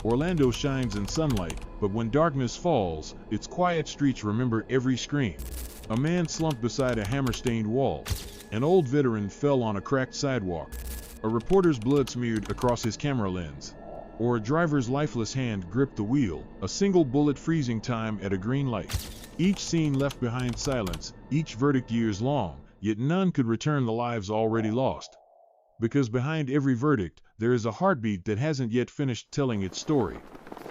Orlando shines in sunlight, but when darkness falls, its quiet streets remember every scream. A man slumped beside a hammer-stained wall. An old veteran fell on a cracked sidewalk. A reporter's blood smeared across his camera lens. Or a driver's lifeless hand gripped the wheel, a single bullet freezing time at a green light. Each scene left behind silence, each verdict years long, yet none could return the lives already lost. Because behind every verdict, there is a heartbeat that hasn't yet finished telling its story.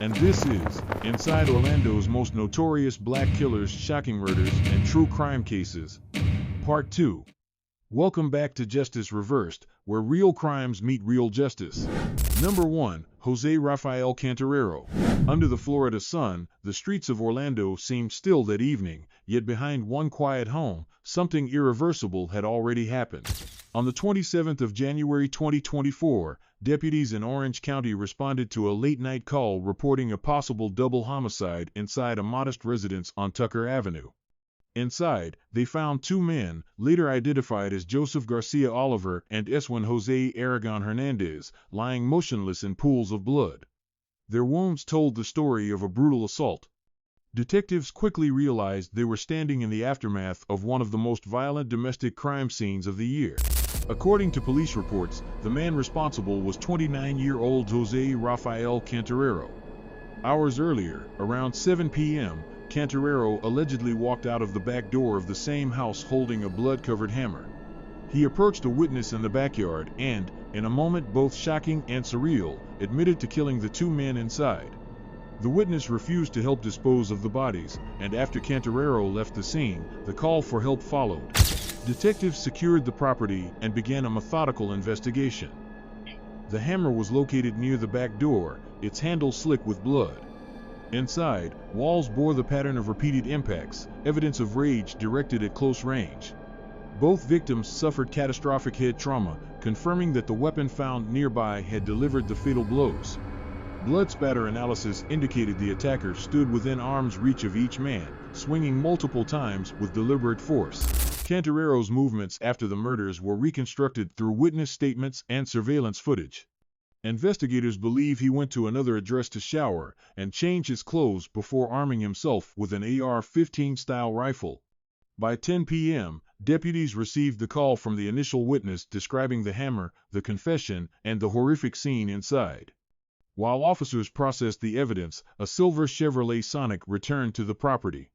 And this is Inside Orlando's Most Notorious Black Killers, Shocking Murders, and True Crime Cases, Part 2. Welcome back to Justice Reversed, where real crimes meet real justice. Number 1. Jose Rafael Cantarero. Under the Florida sun, the streets of Orlando seemed still that evening, yet behind one quiet home, something irreversible had already happened. On the 27th of January 2024, deputies in Orange County responded to a late-night call reporting a possible double homicide inside a modest residence on Tucker Avenue. Inside, they found two men, later identified as Joseph Garcia Oliver and Eswin Jose Aragon Hernandez, lying motionless in pools of blood. Their wounds told the story of a brutal assault. Detectives quickly realized they were standing in the aftermath of one of the most violent domestic crime scenes of the year. According to police reports, the man responsible was 29-year-old Jose Rafael Cantarero. Hours earlier, around 7 p.m., Cantarero allegedly walked out of the back door of the same house holding a blood-covered hammer. He approached a witness in the backyard and, in a moment both shocking and surreal, admitted to killing the two men inside. The witness refused to help dispose of the bodies, and after Cantarero left the scene, the call for help followed. Detectives secured the property and began a methodical investigation. The hammer was located near the back door, its handle slick with blood. Inside, walls bore the pattern of repeated impacts, evidence of rage directed at close range. Both victims suffered catastrophic head trauma, confirming that the weapon found nearby had delivered the fatal blows. Blood spatter analysis indicated the attacker stood within arm's reach of each man, swinging multiple times with deliberate force. Cantarero's movements after the murders were reconstructed through witness statements and surveillance footage. Investigators believe he went to another address to shower and change his clothes before arming himself with an AR-15 style rifle. By 10 p.m., deputies received the call from the initial witness describing the hammer, the confession, and the horrific scene inside. While officers processed the evidence, a silver Chevrolet Sonic returned to the property.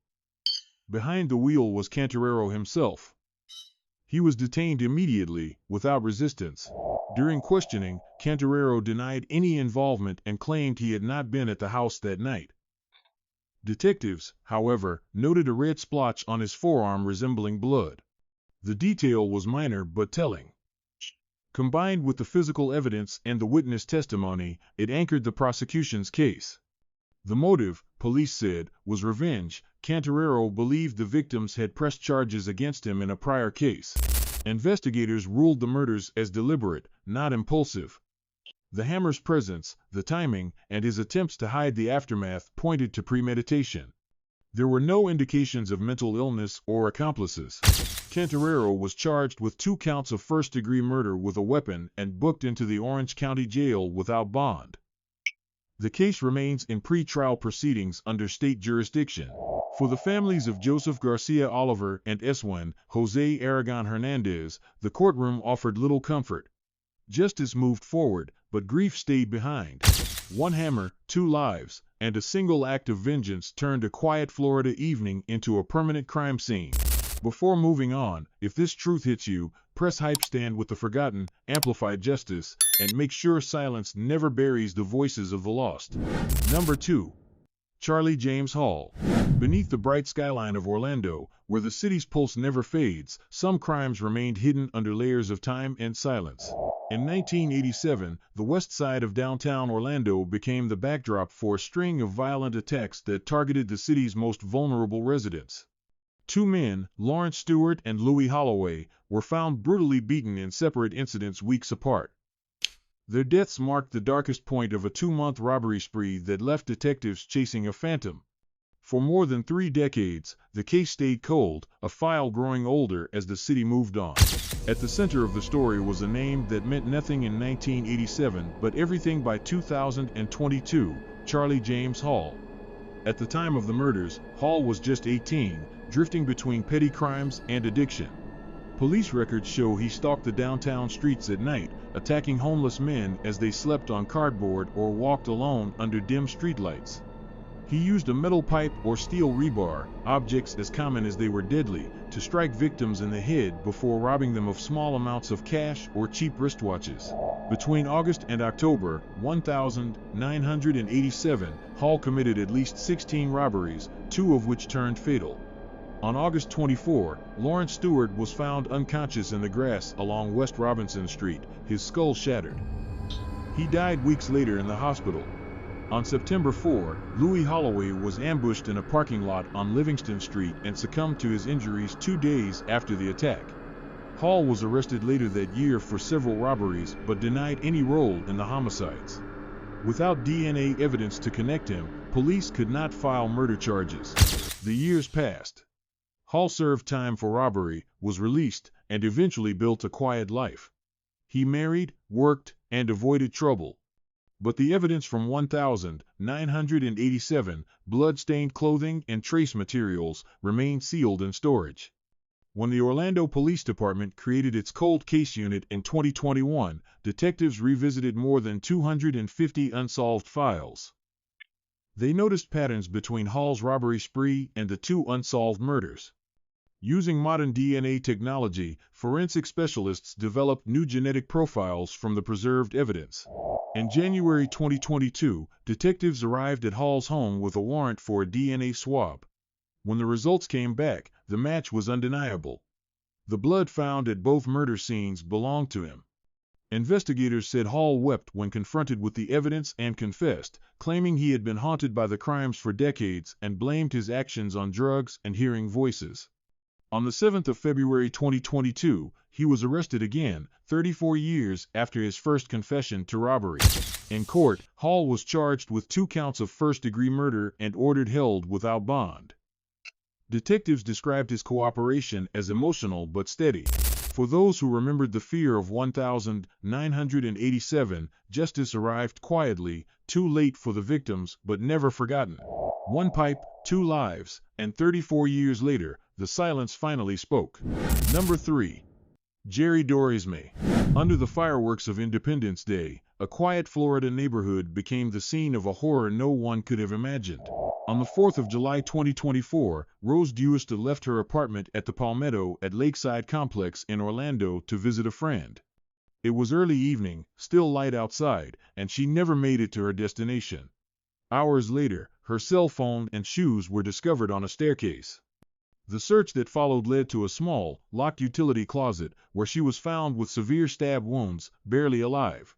Behind the wheel was Cantarero himself. He was detained immediately, without resistance. During questioning, Cantarero denied any involvement and claimed he had not been at the house that night. Detectives, however, noted a red splotch on his forearm resembling blood. The detail was minor but telling. Combined with the physical evidence and the witness testimony, it anchored the prosecution's case. The motive, police said, was revenge. Cantarero believed the victims had pressed charges against him in a prior case. Investigators ruled the murders as deliberate, not impulsive. The hammer's presence, the timing, and his attempts to hide the aftermath pointed to premeditation. There were no indications of mental illness or accomplices. Cantarero was charged with 2 counts of first-degree murder with a weapon and booked into the Orange County Jail without bond. The case remains in pre-trial proceedings under state jurisdiction. For the families of Joseph Garcia Oliver and Eswin Jose Aragon Hernandez, the courtroom offered little comfort. Justice moved forward, but grief stayed behind. One hammer, 2 lives, and a single act of vengeance turned a quiet Florida evening into a permanent crime scene. Before moving on, if this truth hits you, press hype stand with the forgotten, amplify justice, and make sure silence never buries the voices of the lost. Number 2. Charlie James Hall. Beneath the bright skyline of Orlando, where the city's pulse never fades, some crimes remained hidden under layers of time and silence. In 1987, the west side of downtown Orlando became the backdrop for a string of violent attacks that targeted the city's most vulnerable residents. 2 men, Lawrence Stewart and Louis Holloway, were found brutally beaten in separate incidents weeks apart. Their deaths marked the darkest point of a 2-month robbery spree that left detectives chasing a phantom. For more than 3 decades, the case stayed cold, a file growing older as the city moved on. At the center of the story was a name that meant nothing in 1987 but everything by 2022, Charlie James Hall. At the time of the murders, Hall was just 18, drifting between petty crimes and addiction. Police records show he stalked the downtown streets at night, attacking homeless men as they slept on cardboard or walked alone under dim streetlights. He used a metal pipe or steel rebar, objects as common as they were deadly, to strike victims in the head before robbing them of small amounts of cash or cheap wristwatches. Between August and October 1987, Hall committed at least 16 robberies, 2 of which turned fatal. On August 24, Lawrence Stewart was found unconscious in the grass along West Robinson Street, his skull shattered. He died weeks later in the hospital. On September 4, Louis Holloway was ambushed in a parking lot on Livingston Street and succumbed to his injuries 2 days after the attack. Hall was arrested later that year for several robberies but denied any role in the homicides. Without DNA evidence to connect him, police could not file murder charges. The years passed. Hall served time for robbery, was released, and eventually built a quiet life. He married, worked, and avoided trouble. But the evidence from 1987, blood-stained clothing and trace materials, remained sealed in storage. When the Orlando Police Department created its cold case unit in 2021, detectives revisited more than 250 unsolved files. They noticed patterns between Hall's robbery spree and the 2 unsolved murders. Using modern DNA technology, forensic specialists developed new genetic profiles from the preserved evidence. In January 2022, detectives arrived at Hall's home with a warrant for a DNA swab. When the results came back, the match was undeniable. The blood found at both murder scenes belonged to him. Investigators said Hall wept when confronted with the evidence and confessed, claiming he had been haunted by the crimes for decades and blamed his actions on drugs and hearing voices. On the 7th of February 2022, he was arrested again, 34 years after his first confession to robbery. In court, Hall was charged with 2 counts of first-degree murder and ordered held without bond. Detectives described his cooperation as emotional but steady. For those who remembered the fear of 1987, justice arrived quietly, too late for the victims but never forgotten. 1 pipe, 2 lives, and 34 years later, the silence finally spoke. Number 3. Jerry Dorisme. Under the fireworks of Independence Day, a quiet Florida neighborhood became the scene of a horror no one could have imagined. On the 4th of July 2024, Rose Duista left her apartment at the Palmetto at Lakeside Complex in Orlando to visit a friend. It was early evening, still light outside, and she never made it to her destination. Hours later, her cell phone and shoes were discovered on a staircase. The search that followed led to a small, locked utility closet where she was found with severe stab wounds, barely alive.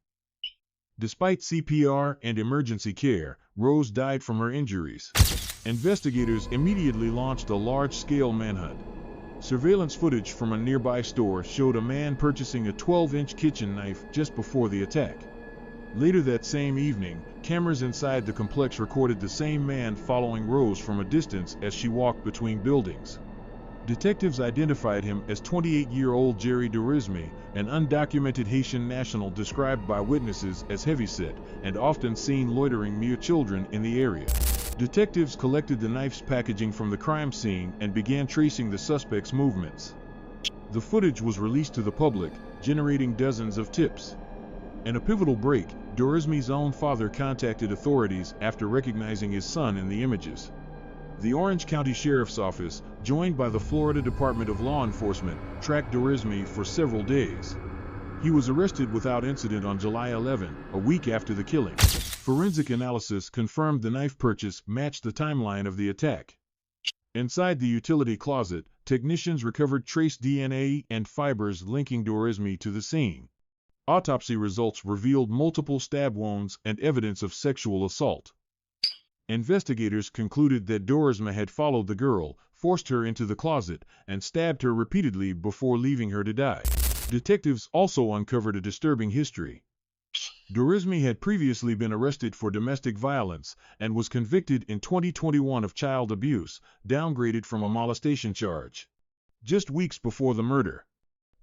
Despite CPR and emergency care, Rose died from her injuries. Investigators immediately launched a large-scale manhunt. Surveillance footage from a nearby store showed a man purchasing a 12-inch kitchen knife just before the attack. Later that same evening, cameras inside the complex recorded the same man following Rose from a distance as she walked between buildings. Detectives identified him as 28-year-old Jerry Dorisme, an undocumented Haitian national described by witnesses as heavyset and often seen loitering near children in the area. Detectives collected the knife's packaging from the crime scene and began tracing the suspect's movements. The footage was released to the public, generating dozens of tips. In a pivotal break, Dorisme's own father contacted authorities after recognizing his son in the images. The Orange County Sheriff's Office, joined by the Florida Department of Law Enforcement, tracked Dorisme for several days. He was arrested without incident on July 11, a week after the killing. Forensic analysis confirmed the knife purchase matched the timeline of the attack. Inside the utility closet, technicians recovered trace DNA and fibers linking Dorisme to the scene. Autopsy results revealed multiple stab wounds and evidence of sexual assault. Investigators concluded that Dorisme had followed the girl, forced her into the closet, and stabbed her repeatedly before leaving her to die. Detectives also uncovered a disturbing history. Dorisme had previously been arrested for domestic violence and was convicted in 2021 of child abuse, downgraded from a molestation charge. Just weeks before the murder,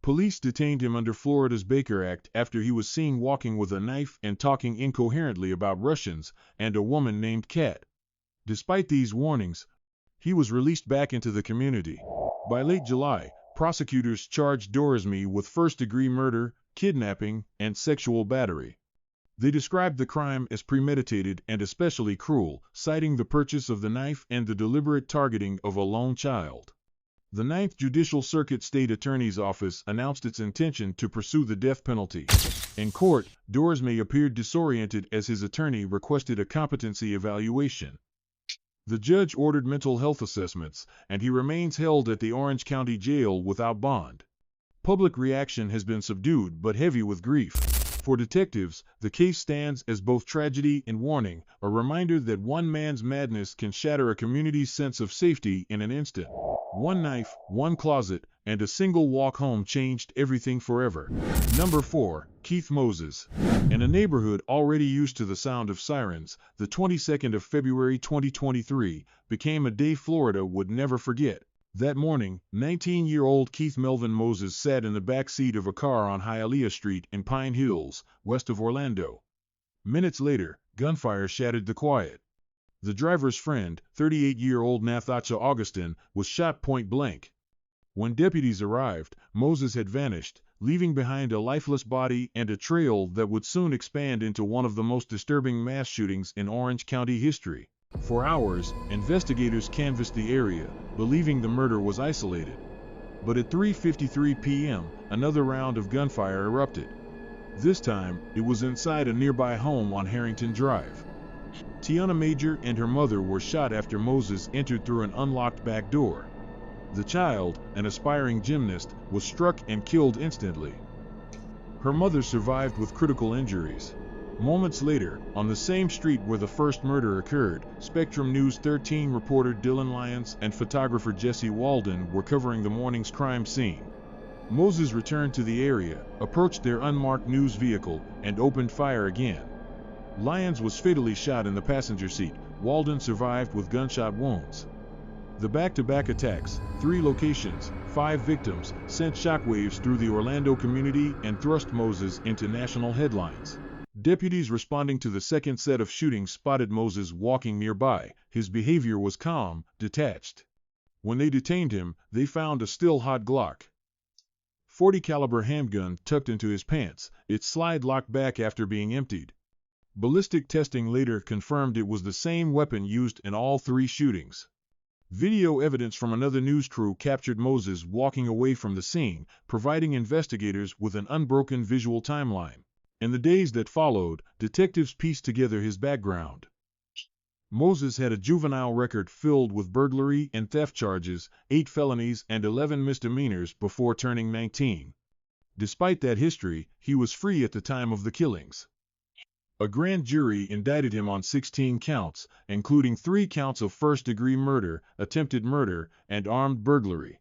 police detained him under Florida's Baker Act after he was seen walking with a knife and talking incoherently about Russians and a woman named Kat. Despite these warnings, he was released back into the community. By late July, prosecutors charged Dorisme with first-degree murder, kidnapping, and sexual battery. They described the crime as premeditated and especially cruel, citing the purchase of the knife and the deliberate targeting of a lone child. The Ninth Judicial Circuit State Attorney's Office announced its intention to pursue the death penalty. In court, Dorisme appeared disoriented as his attorney requested a competency evaluation. The judge ordered mental health assessments, and he remains held at the Orange County Jail without bond. Public reaction has been subdued but heavy with grief. For detectives, the case stands as both tragedy and warning, a reminder that one man's madness can shatter a community's sense of safety in an instant. One knife, one closet, and a single walk home changed everything forever. Number 4. Keith Moses. In a neighborhood already used to the sound of sirens, the 22nd of February 2023 became a day Florida would never forget. That morning, 19-year-old Keith Melvin Moses sat in the back seat of a car on Hialeah Street in Pine Hills, west of Orlando. Minutes later, gunfire shattered the quiet. The driver's friend, 38-year-old Nathacha Augustin, was shot point blank. When deputies arrived, Moses had vanished, leaving behind a lifeless body and a trail that would soon expand into one of the most disturbing mass shootings in Orange County history. For hours, investigators canvassed the area, believing the murder was isolated. But at 3:53 p.m., another round of gunfire erupted. This time, it was inside a nearby home on Harrington Drive. Tiana Major and her mother were shot after Moses entered through an unlocked back door. The child, an aspiring gymnast, was struck and killed instantly. Her mother survived with critical injuries. Moments later, on the same street where the first murder occurred, Spectrum News 13 reporter Dylan Lyons and photographer Jesse Walden were covering the morning's crime scene. Moses returned to the area, approached their unmarked news vehicle, and opened fire again. Lyons was fatally shot in the passenger seat. Walden survived with gunshot wounds. The back-to-back attacks, 3 locations, 5 victims, sent shockwaves through the Orlando community and thrust Moses into national headlines. Deputies responding to the second set of shootings spotted Moses walking nearby. His behavior was calm, detached. When they detained him, they found a still-hot Glock .40 caliber handgun tucked into his pants, its slide locked back after being emptied. Ballistic testing later confirmed it was the same weapon used in all 3 shootings. Video evidence from another news crew captured Moses walking away from the scene, providing investigators with an unbroken visual timeline. In the days that followed, detectives pieced together his background. Moses had a juvenile record filled with burglary and theft charges, 8 felonies and 11 misdemeanors before turning 19. Despite that history, he was free at the time of the killings. A grand jury indicted him on 16 counts, including 3 counts of first-degree murder, attempted murder, and armed burglary.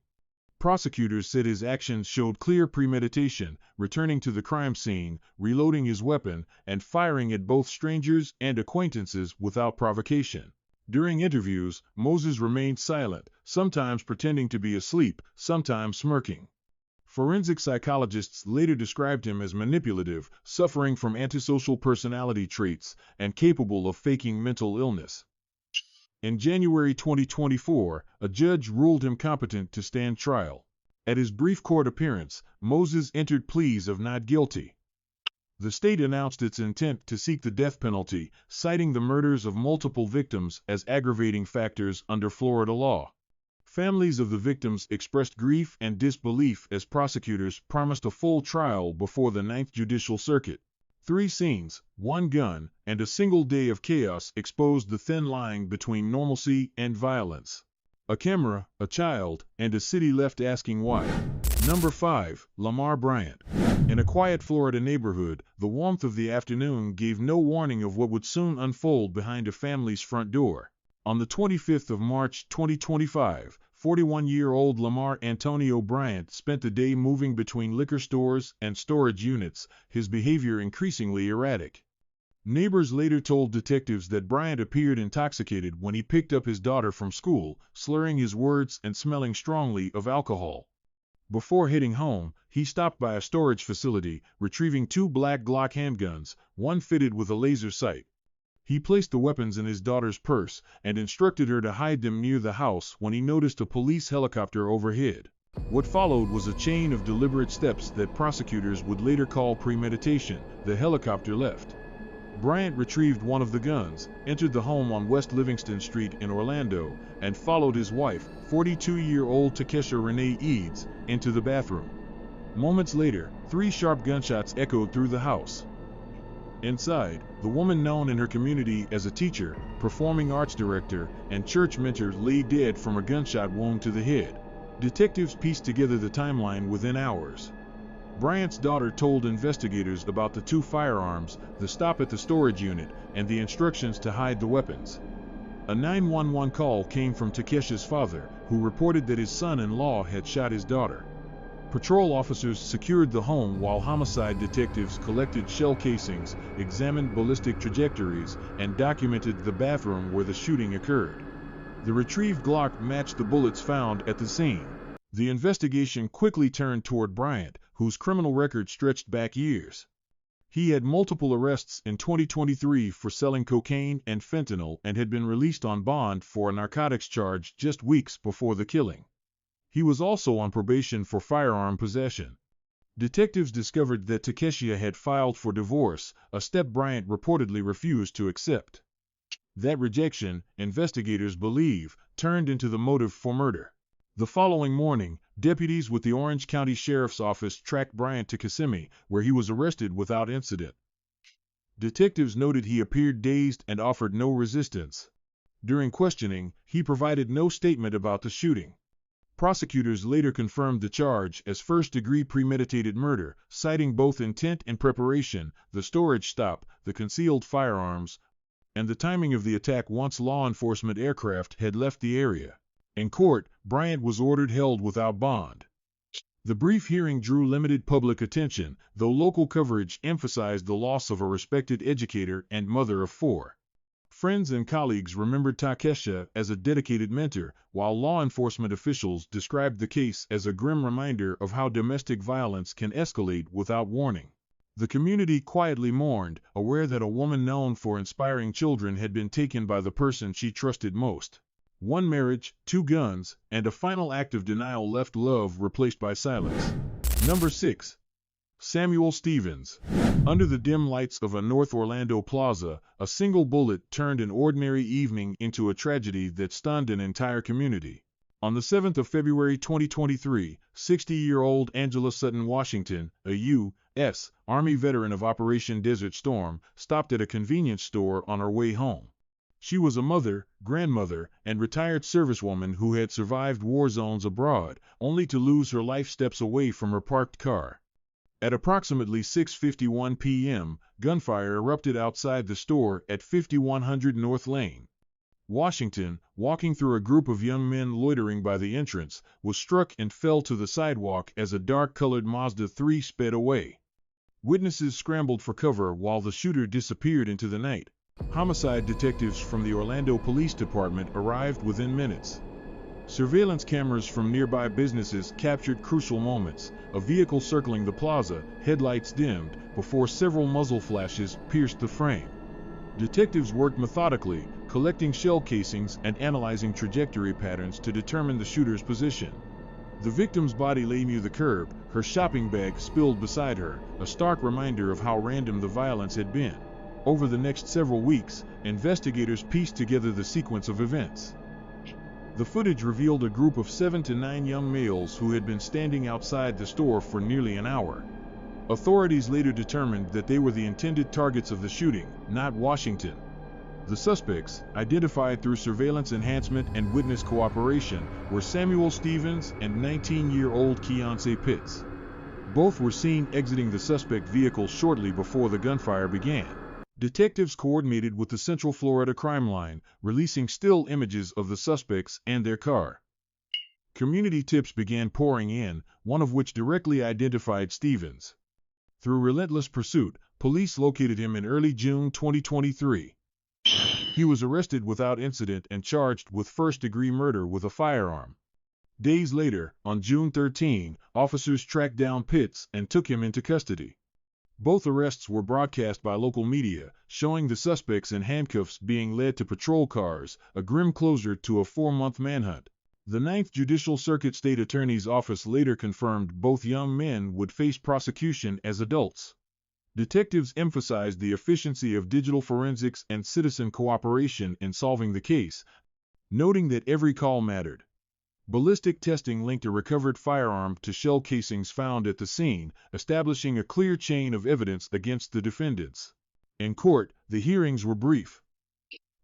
Prosecutors said his actions showed clear premeditation, returning to the crime scene, reloading his weapon, and firing at both strangers and acquaintances without provocation. During interviews, Moses remained silent, sometimes pretending to be asleep, sometimes smirking. Forensic psychologists later described him as manipulative, suffering from antisocial personality traits, and capable of faking mental illness. In January 2024, a judge ruled him competent to stand trial. At his brief court appearance, Moses entered pleas of not guilty. The state announced its intent to seek the death penalty, citing the murders of multiple victims as aggravating factors under Florida law. Families of the victims expressed grief and disbelief as prosecutors promised a full trial before the Ninth Judicial Circuit. 3 scenes, 1 gun, and a single day of chaos exposed the thin line between normalcy and violence. A camera, a child, and a city left asking why. Number 5. Lamar Bryant. In a quiet Florida neighborhood, the warmth of the afternoon gave no warning of what would soon unfold behind a family's front door. On the 25th of March 2025, 41-year-old Lamar Antonio Bryant spent the day moving between liquor stores and storage units, his behavior increasingly erratic. Neighbors later told detectives that Bryant appeared intoxicated when he picked up his daughter from school, slurring his words and smelling strongly of alcohol. Before heading home, he stopped by a storage facility, retrieving 2 black Glock handguns, one fitted with a laser sight. He placed the weapons in his daughter's purse and instructed her to hide them near the house when he noticed a police helicopter overhead. What followed was a chain of deliberate steps that prosecutors would later call premeditation. The helicopter left. Bryant retrieved one of the guns, entered the home on West Livingston Street in Orlando, and followed his wife, 42-year-old Takesha Renee Eads, into the bathroom. Moments later, 3 sharp gunshots echoed through the house. Inside, the woman known in her community as a teacher, performing arts director, and church mentor lay dead from a gunshot wound to the head. Detectives pieced together the timeline within hours. Bryant's daughter told investigators about the 2 firearms, the stop at the storage unit, and the instructions to hide the weapons. A 911 call came from Takesha's father, who reported that his son-in-law had shot his daughter. Patrol officers secured the home while homicide detectives collected shell casings, examined ballistic trajectories, and documented the bathroom where the shooting occurred. The retrieved Glock matched the bullets found at the scene. The investigation quickly turned toward Bryant, whose criminal record stretched back years. He had multiple arrests in 2023 for selling cocaine and fentanyl and had been released on bond for a narcotics charge just weeks before the killing. He was also on probation for firearm possession. Detectives discovered that Takesha had filed for divorce, a step Bryant reportedly refused to accept. That rejection, investigators believe, turned into the motive for murder. The following morning, deputies with the Orange County Sheriff's Office tracked Bryant to Kissimmee, where he was arrested without incident. Detectives noted he appeared dazed and offered no resistance. During questioning, he provided no statement about the shooting. Prosecutors later confirmed the charge as first-degree premeditated murder, citing both intent and preparation, the storage stop, the concealed firearms, and the timing of the attack once law enforcement aircraft had left the area. In court, Bryant was ordered held without bond. The brief hearing drew limited public attention, though local coverage emphasized the loss of a respected educator and mother of 4. Friends and colleagues remembered Takesha as a dedicated mentor, while law enforcement officials described the case as a grim reminder of how domestic violence can escalate without warning. The community quietly mourned, aware that a woman known for inspiring children had been taken by the person she trusted most. 1 marriage, 2 guns, and a final act of denial left love replaced by silence. Number 6. Samuel Stevens. Under the dim lights of a North Orlando plaza, a single bullet turned an ordinary evening into a tragedy that stunned an entire community. On the 7th of February 2023, 60-year-old Angela Sutton Washington, a U.S. Army veteran of Operation Desert Storm, stopped at a convenience store on her way home. She was a mother, grandmother, and retired servicewoman who had survived war zones abroad, only to lose her life steps away from her parked car. At approximately 6:51 p.m., gunfire erupted outside the store at 5100 North Lane. Washington, walking through a group of young men loitering by the entrance, was struck and fell to the sidewalk as a dark-colored Mazda 3 sped away. Witnesses scrambled for cover while the shooter disappeared into the night. Homicide detectives from the Orlando Police Department arrived within minutes. Surveillance cameras from nearby businesses captured crucial moments, a vehicle circling the plaza, headlights dimmed, before several muzzle flashes pierced the frame. Detectives worked methodically, collecting shell casings and analyzing trajectory patterns to determine the shooter's position. The victim's body lay near the curb, her shopping bag spilled beside her, a stark reminder of how random the violence had been. Over the next several weeks, investigators pieced together the sequence of events. The footage revealed a group of 7 to 9 young males who had been standing outside the store for nearly an hour. Authorities later determined that they were the intended targets of the shooting, not Washington. The suspects, identified through surveillance enhancement and witness cooperation, were Samuel Stevens and 19-year-old Keontae Pitts. Both were seen exiting the suspect vehicle shortly before the gunfire began. Detectives coordinated with the Central Florida Crime Line, releasing still images of the suspects and their car. Community tips began pouring in, one of which directly identified Stevens. Through relentless pursuit, police located him in early June 2023. He was arrested without incident and charged with first-degree murder with a firearm. Days later, on June 13, officers tracked down Pitts and took him into custody. Both arrests were broadcast by local media, showing the suspects in handcuffs being led to patrol cars, a grim closure to a 4-month manhunt. The Ninth Judicial Circuit State Attorney's Office later confirmed both young men would face prosecution as adults. Detectives emphasized the efficiency of digital forensics and citizen cooperation in solving the case, noting that every call mattered. Ballistic testing linked a recovered firearm to shell casings found at the scene, establishing a clear chain of evidence against the defendants. In court, the hearings were brief.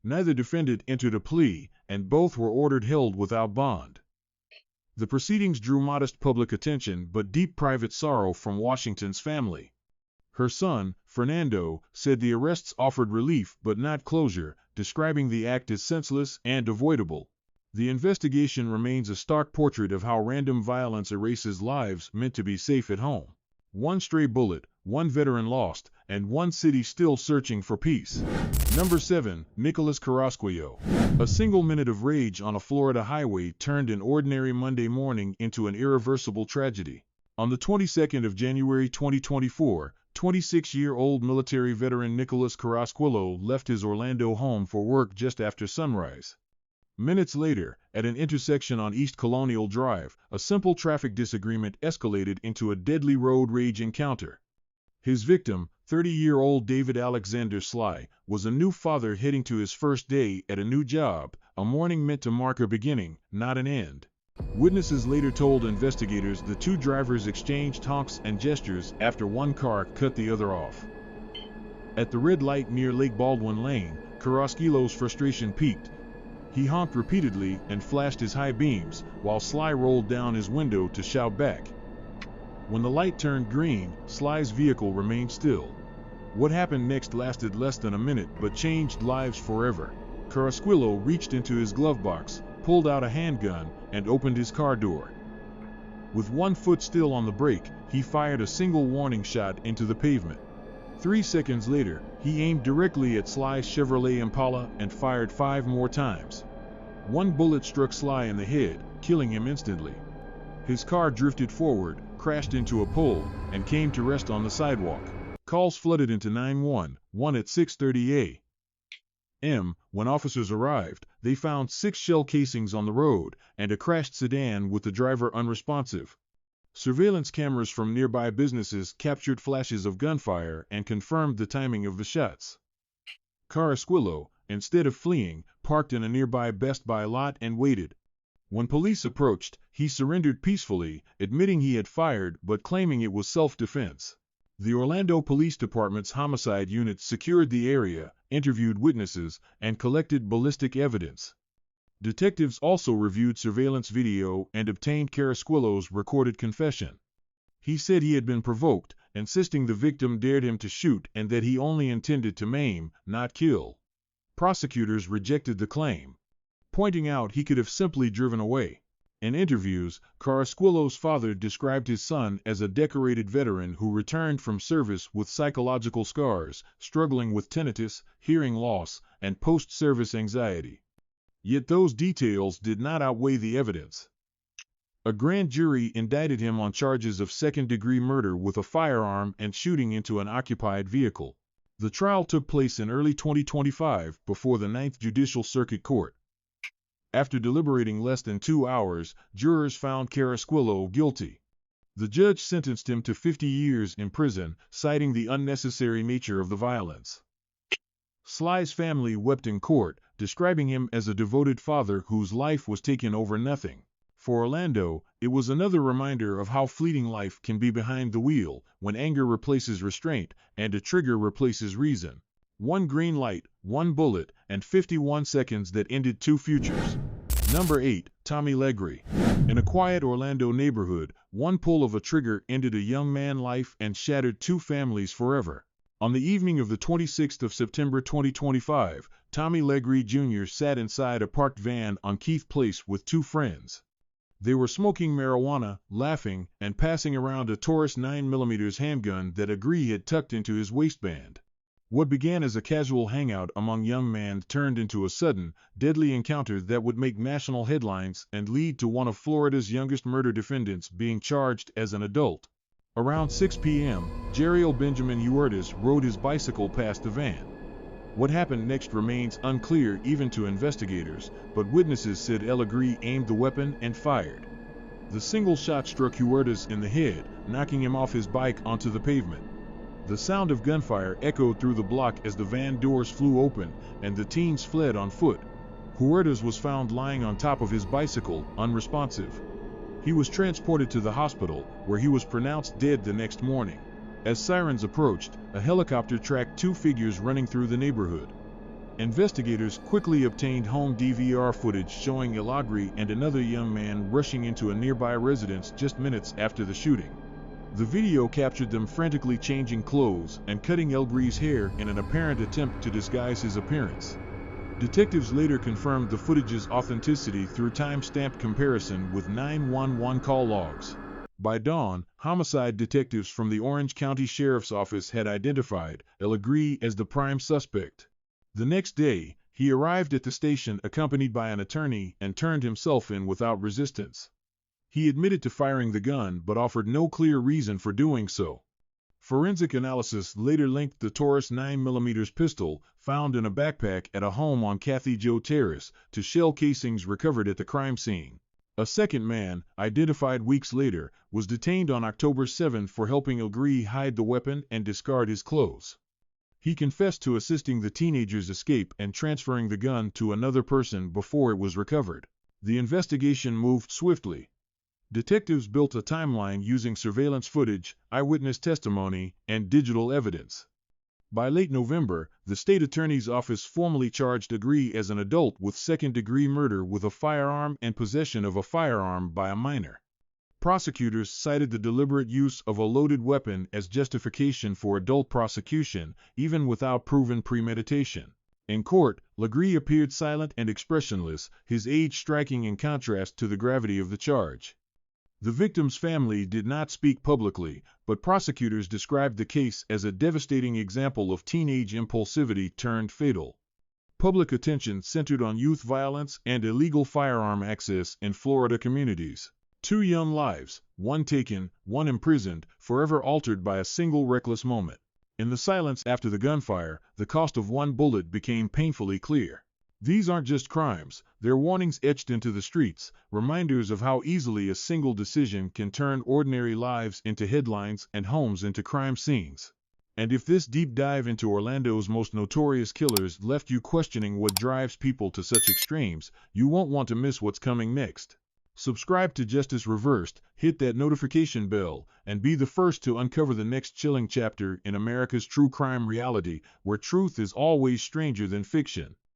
Neither defendant entered a plea, and both were ordered held without bond. The proceedings drew modest public attention but deep private sorrow from Washington's family. Her son, Fernando, said the arrests offered relief but not closure, describing the act as senseless and avoidable. The investigation remains a stark portrait of how random violence erases lives meant to be safe at home. One stray bullet, one veteran lost, and one city still searching for peace. Number 7. Nicholas Carrasquillo. A single minute of rage on a Florida highway turned an ordinary Monday morning into an irreversible tragedy. On the 22nd of January 2024, 26-year-old military veteran Nicholas Carrasquillo left his Orlando home for work just after sunrise. Minutes later, at an intersection on East Colonial Drive, a simple traffic disagreement escalated into a deadly road rage encounter. His victim, 30-year-old David Alexander Sly, was a new father heading to his first day at a new job, a morning meant to mark a beginning, not an end. Witnesses later told investigators the two drivers exchanged honks and gestures after one car cut the other off. At the red light near Lake Baldwin Lane, Carrasquillo's frustration peaked. He honked repeatedly and flashed his high beams, while Sly rolled down his window to shout back. When the light turned green, Sly's vehicle remained still. What happened next lasted less than a minute but changed lives forever. Carrasquillo reached into his glove box, pulled out a handgun, and opened his car door. With one foot still on the brake, he fired a single warning shot into the pavement. 3 seconds later, he aimed directly at Sly's Chevrolet Impala and fired 5 more times. One bullet struck Sly in the head, killing him instantly. His car drifted forward, crashed into a pole, and came to rest on the sidewalk. Calls flooded into 911 at 6:30 a.m. When officers arrived, they found 6 shell casings on the road and a crashed sedan with the driver unresponsive. Surveillance cameras from nearby businesses captured flashes of gunfire and confirmed the timing of the shots. Carrasquillo, instead of fleeing, parked in a nearby Best Buy lot and waited. When police approached, he surrendered peacefully, admitting he had fired but claiming it was self-defense. The Orlando Police Department's homicide unit secured the area, interviewed witnesses, and collected ballistic evidence. Detectives also reviewed surveillance video and obtained Carrasquillo's recorded confession. He said he had been provoked, insisting the victim dared him to shoot and that he only intended to maim, not kill. Prosecutors rejected the claim, pointing out he could have simply driven away. In interviews, Carrasquillo's father described his son as a decorated veteran who returned from service with psychological scars, struggling with tinnitus, hearing loss, and post-service anxiety. Yet those details did not outweigh the evidence. A grand jury indicted him on charges of second-degree murder with a firearm and shooting into an occupied vehicle. The trial took place in early 2025 before the Ninth Judicial Circuit Court. After deliberating less than 2 hours, jurors found Carrasquillo guilty. The judge sentenced him to 50 years in prison, citing the unnecessary nature of the violence. Sly's family wept in court, describing him as a devoted father whose life was taken over nothing. For Orlando, it was another reminder of how fleeting life can be behind the wheel, when anger replaces restraint, and a trigger replaces reason. One green light, one bullet, and 51 seconds that ended 2 futures. Number 8. Tommy Lagree. In a quiet Orlando neighborhood, one pull of a trigger ended a young man's life and shattered 2 families forever. On the evening of the 26th of September 2025, Tommy Lagree Jr. sat inside a parked van on Keith Place with 2 friends. They were smoking marijuana, laughing, and passing around a Taurus 9mm handgun that Lagree had tucked into his waistband. What began as a casual hangout among young men turned into a sudden, deadly encounter that would make national headlines and lead to one of Florida's youngest murder defendants being charged as an adult. Around 6 p.m., Jeriel Benjamin Huertas rode his bicycle past the van. What happened next remains unclear even to investigators, but witnesses said Lagree aimed the weapon and fired. The single shot struck Huertas in the head, knocking him off his bike onto the pavement. The sound of gunfire echoed through the block as the van doors flew open and the teens fled on foot. Huertas was found lying on top of his bicycle, unresponsive. He was transported to the hospital, where he was pronounced dead the next morning. As sirens approached, a helicopter tracked two figures running through the neighborhood. Investigators quickly obtained home DVR footage showing Lagree and another young man rushing into a nearby residence just minutes after the shooting. The video captured them frantically changing clothes and cutting Lagree's hair in an apparent attempt to disguise his appearance. Detectives later confirmed the footage's authenticity through time-stamped comparison with 911 call logs. By dawn, homicide detectives from the Orange County Sheriff's Office had identified Lagree as the prime suspect. The next day, he arrived at the station accompanied by an attorney and turned himself in without resistance. He admitted to firing the gun but offered no clear reason for doing so. Forensic analysis later linked the Taurus 9mm pistol, found in a backpack at a home on Carrasquillo Terrace, to shell casings recovered at the crime scene. A second man, identified weeks later, was detained on October 7 for helping Lagree hide the weapon and discard his clothes. He confessed to assisting the teenagers escape and transferring the gun to another person before it was recovered. The investigation moved swiftly. Detectives built a timeline using surveillance footage, eyewitness testimony, and digital evidence. By late November, the state attorney's office formally charged Lagree as an adult with second-degree murder with a firearm and possession of a firearm by a minor. Prosecutors cited the deliberate use of a loaded weapon as justification for adult prosecution, even without proven premeditation. In court, Lagree appeared silent and expressionless, his age striking in contrast to the gravity of the charge. The victim's family did not speak publicly, but prosecutors described the case as a devastating example of teenage impulsivity turned fatal. Public attention centered on youth violence and illegal firearm access in Florida communities. 2 young lives, one taken, one imprisoned, forever altered by a single reckless moment. In the silence after the gunfire, the cost of one bullet became painfully clear. These aren't just crimes, they're warnings etched into the streets, reminders of how easily a single decision can turn ordinary lives into headlines and homes into crime scenes. And if this deep dive into Orlando's most notorious killers left you questioning what drives people to such extremes, you won't want to miss what's coming next. Subscribe to Justice Reversed, hit that notification bell, and be the first to uncover the next chilling chapter in America's true crime reality, where truth is always stranger than fiction.